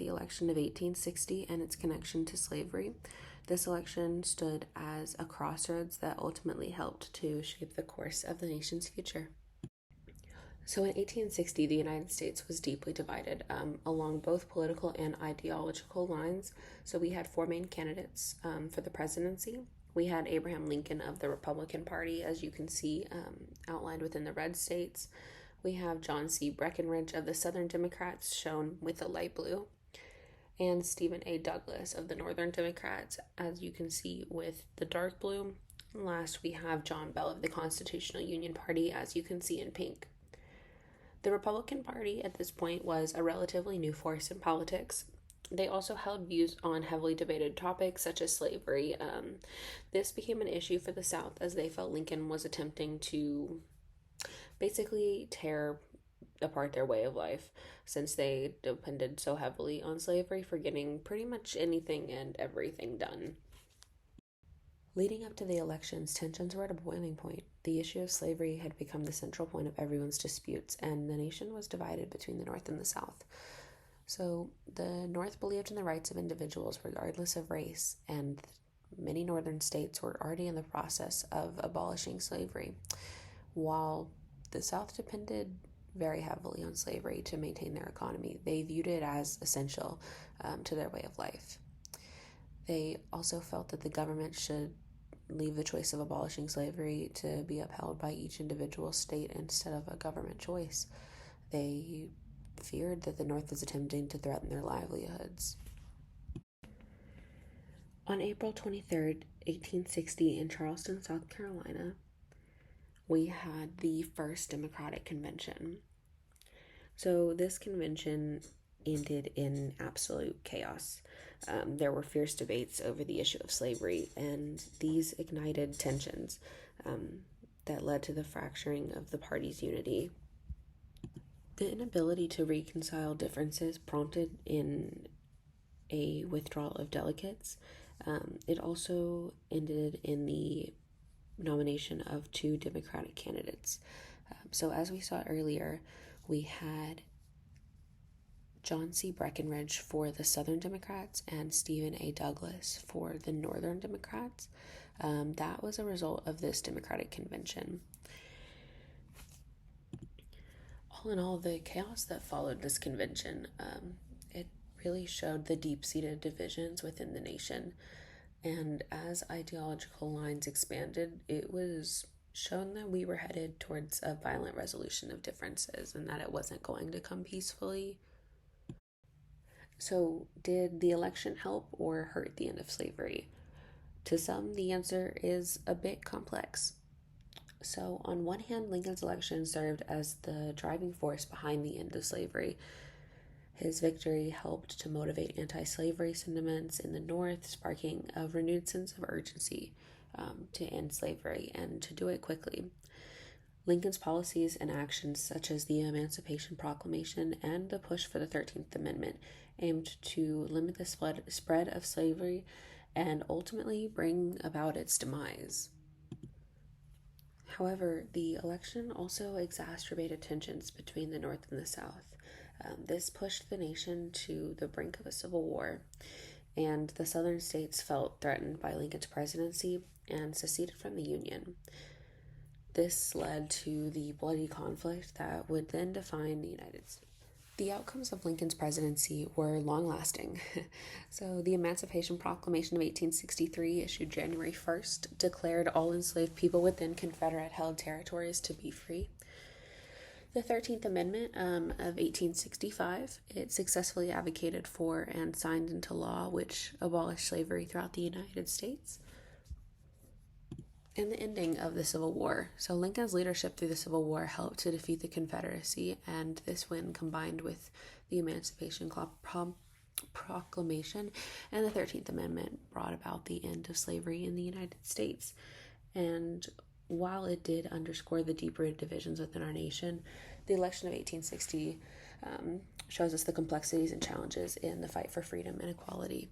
election of 1860 and its connection to slavery. This election stood as a crossroads that ultimately helped to shape the course of the nation's future. So in 1860, the United States was deeply divided along both political and ideological lines. So we had four main candidates for the presidency. We had Abraham Lincoln of the Republican Party, as you can see outlined within the red states. We have John C. Breckinridge of the Southern Democrats, shown with the light blue, and Stephen A. Douglas of the Northern Democrats, as you can see with the dark blue. Last, we have John Bell of the Constitutional Union Party, as you can see in pink. The Republican Party at this point was a relatively new force in politics. They also held views on heavily debated topics such as slavery. This became an issue for the South as they felt Lincoln was attempting to basically tear apart their way of life, since they depended so heavily on slavery for getting pretty much anything and everything done. Leading up to the elections, tensions were at a boiling point. The issue of slavery had become the central point of everyone's disputes, and the nation was divided between the North and the South. So the North believed in the rights of individuals regardless of race, and many northern states were already in the process of abolishing slavery, while the South depended very heavily on slavery to maintain their economy. They viewed it as essential to their way of life. They also felt that the government should leave the choice of abolishing slavery to be upheld by each individual state instead of a government choice. They feared that the North was attempting to threaten their livelihoods. On April 23rd, 1860, in Charleston, South Carolina, we had the first Democratic Convention. So this convention ended in absolute chaos. There were fierce debates over the issue of slavery, and these ignited tensions that led to the fracturing of the party's unity. The inability to reconcile differences prompted in a withdrawal of delegates. It also ended in the nomination of two Democratic candidates. So as we saw earlier, we had John C. Breckinridge for the Southern Democrats and Stephen A. Douglas for the Northern Democrats. That was a result of this Democratic convention. All in all, the chaos that followed this convention, it really showed the deep-seated divisions within the nation. And as ideological lines expanded, it was shown that we were headed towards a violent resolution of differences and that it wasn't going to come peacefully. So, did the election help or hurt the end of slavery? To some, the answer is a bit complex. So, on one hand, Lincoln's election served as the driving force behind the end of slavery. His victory helped to motivate anti-slavery sentiments in the North, sparking a renewed sense of urgency to end slavery and to do it quickly. Lincoln's policies and actions, such as the Emancipation Proclamation and the push for the 13th Amendment, aimed to limit the spread of slavery and ultimately bring about its demise. However, the election also exacerbated tensions between the North and the South. This pushed the nation to the brink of a civil war, and the Southern states felt threatened by Lincoln's presidency and seceded from the Union. This led to the bloody conflict that would then define the United States. The outcomes of Lincoln's presidency were long-lasting. So the Emancipation Proclamation of 1863, issued January 1st, declared all enslaved people within Confederate-held territories to be free. The 13th Amendment of 1865, it successfully advocated for and signed into law, which abolished slavery throughout the United States. And the ending of the Civil War. So Lincoln's leadership through the Civil War helped to defeat the Confederacy, and this win, combined with the Emancipation Proclamation and the 13th Amendment, brought about the end of slavery in the United States. And while it did underscore the deep-rooted divisions within our nation, the election of 1860 shows us the complexities and challenges in the fight for freedom and equality.